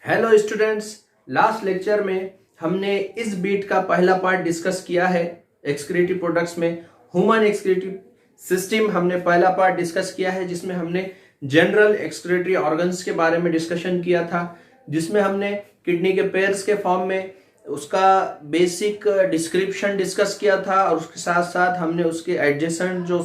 Hello students, last lecture में हमने इस बीट का पहला पार्ट डिस्कस किया है। एक्सक्रीटिव प्रोडक्ट्स में ह्यूमन एक्सक्रीटिव सिस्टम हमने पहला पार्ट डिस्कस किया है, जिसमें हमने जनरल एक्सक्रीटरी ऑर्गन्स के बारे में डिस्कशन किया था, जिसमें हमने किडनी के पेयर्स के फॉर्म में उसका बेसिक डिस्क्रिप्शन डिस्कस किया था और उसके साथ साथ हमने उसके एडजेसेंट जो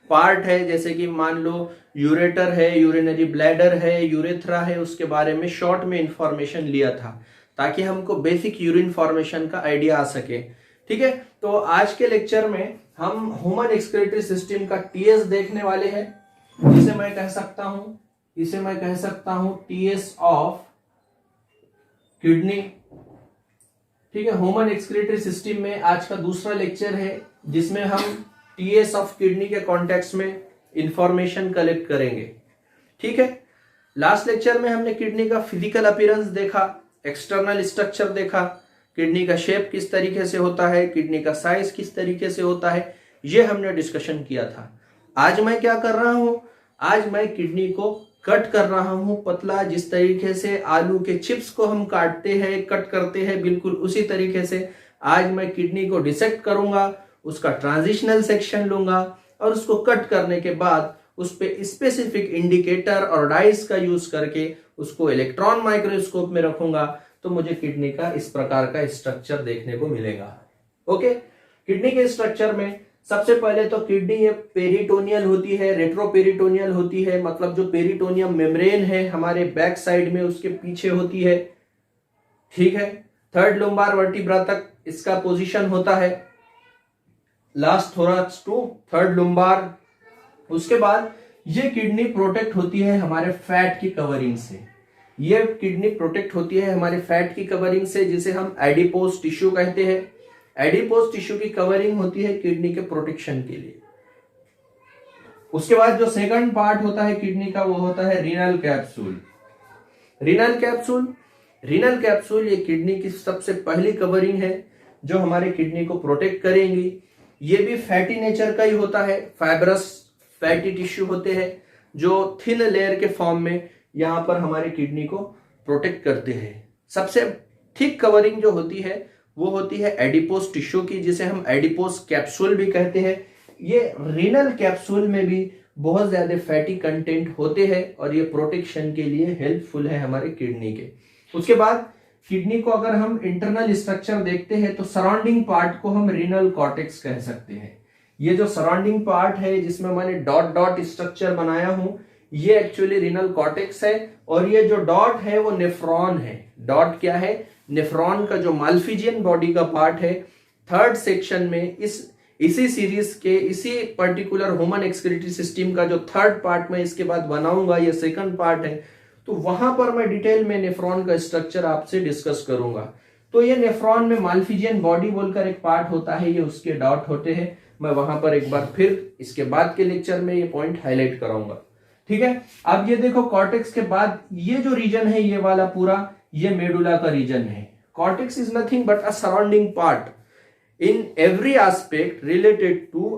पार्ट है, जैसे कि मान लो यूरेटर है, यूरिनरी ब्लैडर है, यूरेथ्रा है, उसके बारे में शॉर्ट में इंफॉर्मेशन लिया था ताकि हमको बेसिक यूरिन फॉर्मेशन का आइडिया आ सके। ठीक है, तो आज के लेक्चर में हम ह्यूमन एक्सक्रीटरी सिस्टम का टीएस देखने वाले हैं। इसे मैं कह सकता हूं टीएस ऑफ किडनी। ठीक है, ह्यूमन एक्सक्रीटरी सिस्टम में आज का दूसरा लेक्चर है, जिसमें हम टीएस ऑफ किडनी के कॉन्टेक्स्ट में इंफॉर्मेशन कलेक्ट करेंगे। ठीक है, लास्ट लेक्चर में हमने किडनी का फिजिकल अपीयरेंस देखा, एक्सटर्नल स्ट्रक्चर देखा, किडनी का शेप किस तरीके से होता है, किडनी का साइज किस तरीके से होता है, ये हमने डिस्कशन किया था। आज मैं क्या कर रहा हूं, आज मैं किडनी को कट कर रहा हूं पतला, जिस तरीके से आलू के चिप्स को हम काटते हैं, कट करते हैं, बिल्कुल उसी तरीके से आज मैं किडनी को डिसेक्ट करूंगा, उसका ट्रांजिशनल सेक्शन लूंगा और उसको कट करने के बाद उस पे स्पेसिफिक इंडिकेटर और डाइस का यूज करके उसको इलेक्ट्रॉन माइक्रोस्कोप में रखूंगा, तो मुझे किडनी का इस प्रकार का स्ट्रक्चर देखने को मिलेगा। ओके, किडनी के स्ट्रक्चर में सबसे पहले तो किडनी ये पेरिटोनियल होती है, रेट्रोपेरिटोनियल होती है, मतलब जो पेरिटोनियम मेम्ब्रेन है हमारे बैक साइड में उसके पीछे होती है। ठीक है, थर्ड लुम्बार वर्टिब्रा तक इसका पोजीशन होता है, लास्ट थोरैक्स टू थर्ड लुम्बार। उसके बाद ये किडनी प्रोटेक्ट होती है हमारे फैट की कवरिंग से। ये किडनी प्रोटेक्ट होती है हमारे फैट की कवरिंग से, जिसे हम एडिपोज टिश्यू कहते हैं। एडिपोज टिश्यू की कवरिंग होती है किडनी के प्रोटेक्शन के लिए। उसके बाद जो सेकंड पार्ट होता है किडनी का, वो होता है रीनल कैप्सूल। रीनल कैप्सूल ये किडनी की सबसे पहली कवरिंग है जो हमारे किडनी को प्रोटेक्ट करेंगी। ये भी फैटी नेचर का ही होता है, फाइब्रस फैटी टिश्यू होते हैं जो थिन लेयर के फॉर्म में यहाँ पर हमारे किडनी को प्रोटेक्ट करते हैं। सबसे थिक कवरिंग जो होती है वो होती है एडिपोज टिश्यू की, जिसे हम एडिपोज कैप्सूल भी कहते हैं। ये रीनल कैप्सूल में भी बहुत ज्यादा फैटी कंटेंट होते हैं और ये प्रोटेक्शन के लिए हेल्पफुल है हमारे किडनी के। उसके बाद किडनी को अगर हम इंटरनल स्ट्रक्चर देखते हैं तो सराउंडिंग पार्ट को हम रीनल कॉर्टेक्स कह सकते हैं। ये जो सराउंडिंग पार्ट है जिसमें मैंने डॉट डॉट स्ट्रक्चर बनाया हूं, ये एक्चुअली रीनल कॉर्टेक्स है और ये जो डॉट है वो नेफ्रॉन है। डॉट क्या है? नेफ्रॉन का जो माल्फिजियन बॉडी का पार्ट है। थर्ड सेक्शन में इसी सीरीज के इसी पर्टिकुलर ह्यूमन एक्सक्रीटरी सिस्टम का जो थर्ड पार्ट में इसके बाद बनाऊंगा, ये सेकंड पार्ट है, तो वहां पर मैं डिटेल में नेफ्रॉन का स्ट्रक्चर आपसे डिस्कस करूंगा। तो ये नेफ्रॉन में माल्फिजियन बॉडी बोलकर एक पार्ट होता है, ये उसके डॉट होते हैं। मैं वहां पर एक बार फिर इसके बाद के लेक्चर में ये पॉइंट हाईलाइट कराऊंगा। ठीक है, अब ये देखो कॉर्टेक्स के बाद ये जो रीजन है, ये वाला पूरा ये मेडुला का रीजन है। Cortex is nothing but a surrounding part in every aspect related to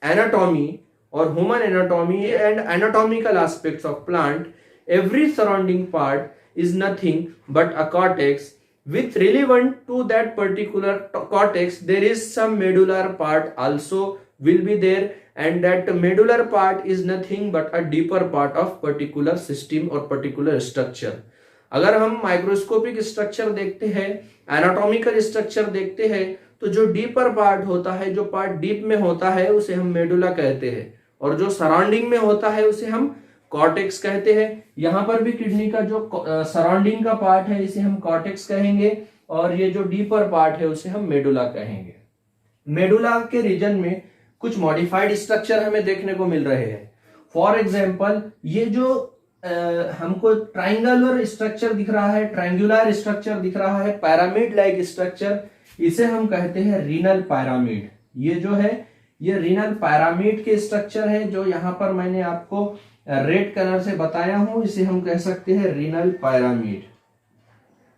anatomy or human anatomy and anatomical aspects of plant. Every surrounding part is nothing but a cortex. With relevant to that particular cortex, there is some medular part also will be there, and that medular part is nothing but a deeper part of particular system or particular structure. अगर हम microscopic structure देखते हैं, anatomical structure देखते हैं, तो जो deeper part होता है, जो पार्ट डीप में होता है, उसे हम मेडुला कहते हैं, और जो सराउंडिंग में होता है उसे हम कॉर्टेक्स कहते हैं। यहाँ पर भी किडनी का जो सराउंडिंग का पार्ट है इसे हम कॉर्टेक्स कहेंगे, और ये जो डीपर पार्ट है उसे हम मेडुला कहेंगे। मेडुला के रीजन में कुछ मॉडिफाइड स्ट्रक्चर हमें देखने को मिल रहे हैं। फॉर एग्जाम्पल, ये जो हमको ट्राइंगुलर स्ट्रक्चर दिख रहा है, ट्राइंगुलर स्ट्रक्चर दिख रहा है, पैरामिड लाइक स्ट्रक्चर, इसे हम कहते हैं रीनल पैरामिड। ये जो है ये रीनल पैरामिड के स्ट्रक्चर है, जो यहाँ पर मैंने आपको रेड कलर से बताया हूं, इसे हम कह सकते हैं renal pyramid.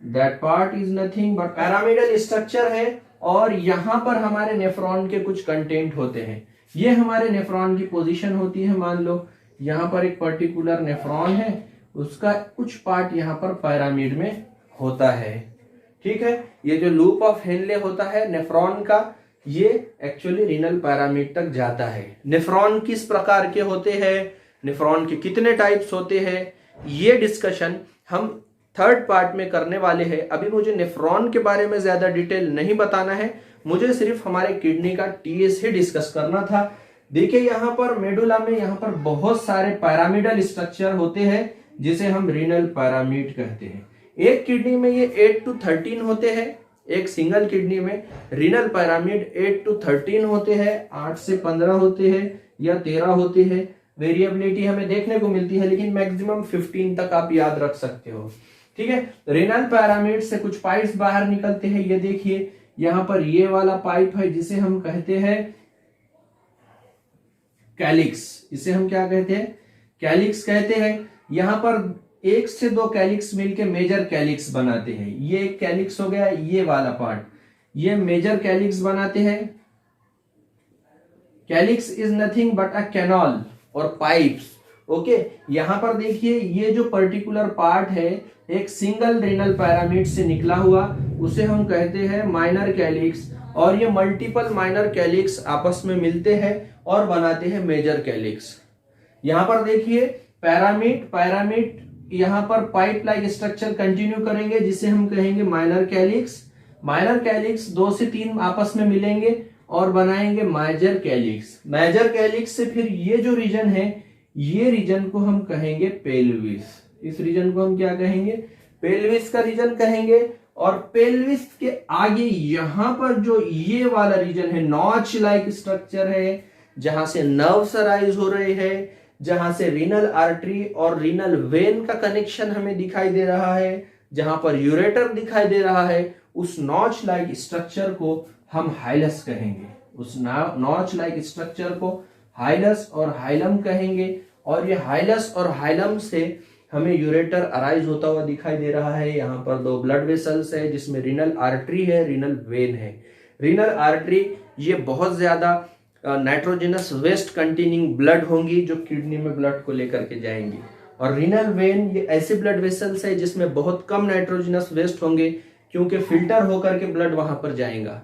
That part is nothing but pyramidal structure है, और यहाँ पर हमारे नेफ्रॉन के कुछ कंटेंट होते हैं। ये हमारे नेफ्रॉन की पोजीशन होती है। मान लो यहाँ पर एक पर्टिकुलर नेफ्रॉन है, उसका कुछ पार्ट यहाँ पर पैरामिड में होता है। ठीक है, ये जो लूप ऑफ हेनले होता है नेफ्रॉन का, ये एक्चुअली रीनल पैरामीड तक जाता है। नेफ्रॉन किस प्रकार के होते हैं, नेफ्रॉन के कितने टाइप्स होते हैं, ये डिस्कशन हम थर्ड पार्ट में करने वाले हैं। अभी मुझे नेफ्रॉन के बारे में ज्यादा डिटेल नहीं बताना है, मुझे सिर्फ हमारे किडनी का टीएस ही डिस्कस करना था। देखिए यहाँ पर मेडुला में यहाँ पर बहुत सारे पैरामिडल स्ट्रक्चर होते हैं जिसे हम रीनल पैरामिड कहते हैं। एक किडनी में ये 8 to 13 होते हैं, एक सिंगल किडनी में रीनल पैरामिड 8 to 13 होते हैं, 8 से 15 होते हैं या 13 होते हैं। वेरिएबिलिटी हमें देखने को मिलती है, लेकिन मैक्सिमम 15 तक आप याद रख सकते हो। ठीक है, रीनल पैरामिड से कुछ पाइप्स बाहर निकलते हैं। ये देखिए यहाँ पर ये वाला पाइप है जिसे हम कहते हैं कैलिक्स। इसे हम क्या कहते हैं, कैलिक्स कहते हैं। यहाँ पर 1 से 2 कैलिक्स मिलके मेजर कैलिक्स बनाते हैं। ये एक कैलिक्स हो गया, ये वाला पार्ट, ये मेजर कैलिक्स बनाते हैं। Calyx is nothing but a canal और पाइप्स। ओके, यहां पर देखिए ये जो पर्टिकुलर पार्ट है एक सिंगल रीनल पैरामिड से निकला हुआ, उसे हम कहते हैं माइनर कैलिक्स, और ये मल्टीपल माइनर कैलिक्स आपस में मिलते हैं और बनाते हैं मेजर कैलिक्स। यहां पर देखिए पैरामिड यहां पर पाइप लाइक स्ट्रक्चर कंटिन्यू करेंगे जिसे हम कहेंगे माइनर कैलिक्स। माइनर कैलिक्स 2 से 3 आपस में मिलेंगे और बनाएंगे मेजर कैलिक्स। मेजर कैलिक्स से फिर ये जो रीजन है, ये रीजन को हम कहेंगे पेल्विस। इस रीजन को हम क्या कहेंगे, पेल्विस का रीजन कहेंगे। और पेल्विस के आगे यहां पर जो ये वाला रीजन है, नॉच लाइक स्ट्रक्चर है, जहां से नर्व्स अराइज हो रहे हैं, जहां से रीनल आर्टरी और रीनल वेन का कनेक्शन हमें दिखाई दे रहा है, जहां पर यूरेटर दिखाई दे रहा है, उस नॉच लाइक स्ट्रक्चर को हम हाइलस कहेंगे। उस नॉच लाइक स्ट्रक्चर को हाइलस और हाइलम कहेंगे। और ये हाइलस और हाइलम से हमें यूरेटर अराइज होता हुआ दिखाई दे रहा है। यहाँ पर 2 ब्लड वेसल्स है जिसमें रीनल आर्टरी है, रीनल वेन है। रीनल आर्टरी ये बहुत ज्यादा नाइट्रोजनस वेस्ट कंटेनिंग ब्लड होंगी जो किडनी में ब्लड को लेकर के जाएंगी। और रीनल वेन ये ऐसे ब्लड वेसल्स है जिसमें बहुत कम नाइट्रोजनस वेस्ट होंगे क्योंकि फिल्टर होकर के ब्लड वहां पर जाएगा।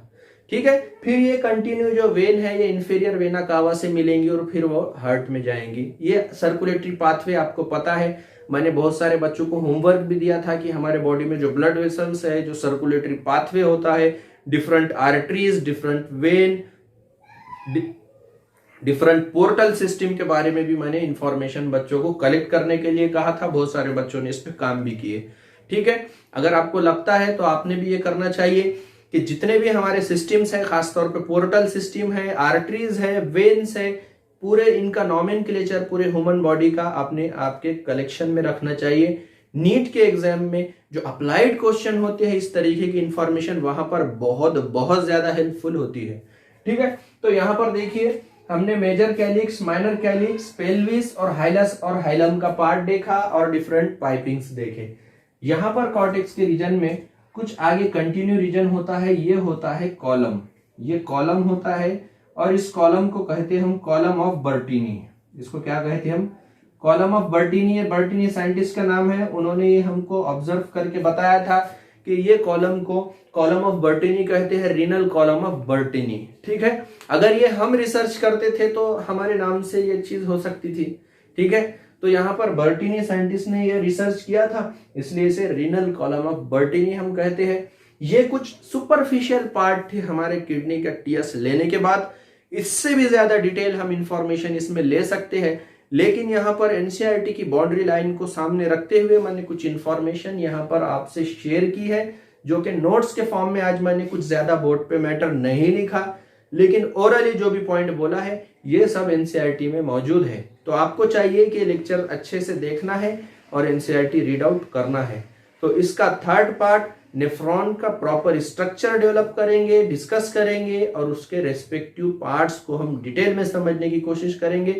ठीक है, फिर ये कंटिन्यू जो वेन है ये इंफीरियर वेना कावा से मिलेंगी और फिर वो हार्ट में जाएंगी। ये सर्कुलेटरी पाथवे आपको पता है, मैंने बहुत सारे बच्चों को होमवर्क भी दिया था कि हमारे बॉडी में जो ब्लड वेसल्स है, जो सर्कुलेटरी पाथवे होता है, different arteries, different when, different portal system के बारे में भी मैंने इंफॉर्मेशन बच्चों को कलेक्ट करने के लिए कहा था। बहुत सारे बच्चों ने इस पे काम भी किए। ठीक है, अगर आपको लगता है तो आपने भी ये करना चाहिए कि जितने भी हमारे सिस्टम्स हैं, खासतौर पे पोर्टल सिस्टम है, आर्टरीज है, वेन्स है, पूरे इनका नॉमेनक्लेचर पूरे ह्यूमन बॉडी का आपने आपके कलेक्शन में रखना चाहिए। नीट के एग्जाम में जो अप्लाइड क्वेश्चन होते हैं इस तरीके की इंफॉर्मेशन वहां पर बहुत ज्यादा हेल्पफुल होती है। ठीक है, तो यहाँ पर देखिए हमने major calyx, minor calyx, pelvis और हाइलस और हाइलम का पार्ट देखा और डिफरेंट पाइपिंग्स देखे। यहाँ पर कॉर्टेक्स के रीजन में कुछ आगे कंटिन्यू रीजन होता है, ये होता है कॉलम। ये कॉलम होता है और इस कॉलम को कहते हैं हम कॉलम ऑफ बर्टीनी। इसको क्या कहते हैं हम, कॉलम ऑफ बर्टीनी। बर्टीनी साइंटिस्ट का नाम है, उन्होंने ये हमको ऑब्जर्व करके बताया था कि ये कॉलम को कॉलम ऑफ बर्टीनी कहते हैं, रीनल कॉलम ऑफ बर्टीनी। ठीक है, अगर ये हम रिसर्च करते थे तो हमारे नाम से ये चीज हो सकती थी। ठीक है, तो यहाँ पर बर्टीनी साइंटिस्ट ने ये रिसर्च किया था, इसलिए इसे रीनल कॉलम ऑफ बर्टीनी हम कहते हैं। ये कुछ सुपरफिशियल पार्ट थे हमारे किडनी का टीएस लेने के बाद। इससे भी ज्यादा डिटेल हम इंफॉर्मेशन इसमें ले सकते हैं, लेकिन यहाँ पर एनसीईआरटी की बाउंड्री लाइन को सामने रखते हुए मैंने कुछ इंफॉर्मेशन यहाँ पर आपसे शेयर की है, जो कि नोट्स के फॉर्म में आज मैंने कुछ ज्यादा बोर्ड पे मैटर नहीं लिखा, लेकिन ओरली जो भी पॉइंट बोला है ये सब एनसीईआरटी में मौजूद है। तो आपको चाहिए कि लेक्चर अच्छे से देखना है और एनसीईआरटी रीड आउट करना है। तो इसका थर्ड पार्ट नेफ्रॉन का प्रॉपर स्ट्रक्चर डेवलप करेंगे, डिस्कस करेंगे और उसके रेस्पेक्टिव पार्ट्स को हम डिटेल में समझने की कोशिश करेंगे।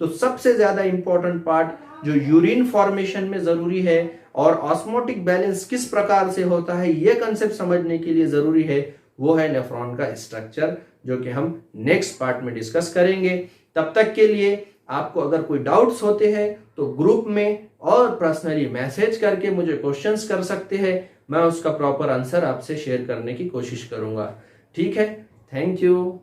तो सबसे ज्यादा इंपॉर्टेंट पार्ट जो यूरिन फॉर्मेशन में जरूरी है और ऑस्मोटिक बैलेंस किस प्रकार से होता है ये कंसेप्ट समझने के लिए जरूरी है, वो है नेफ्रॉन का स्ट्रक्चर, जो कि हम नेक्स्ट पार्ट में डिस्कस करेंगे। तब तक के लिए आपको अगर कोई डाउट्स होते हैं तो ग्रुप में और पर्सनली मैसेज करके मुझे क्वेश्चंस कर सकते हैं, मैं उसका प्रॉपर आंसर आपसे शेयर करने की कोशिश करूंगा। ठीक है, थैंक यू।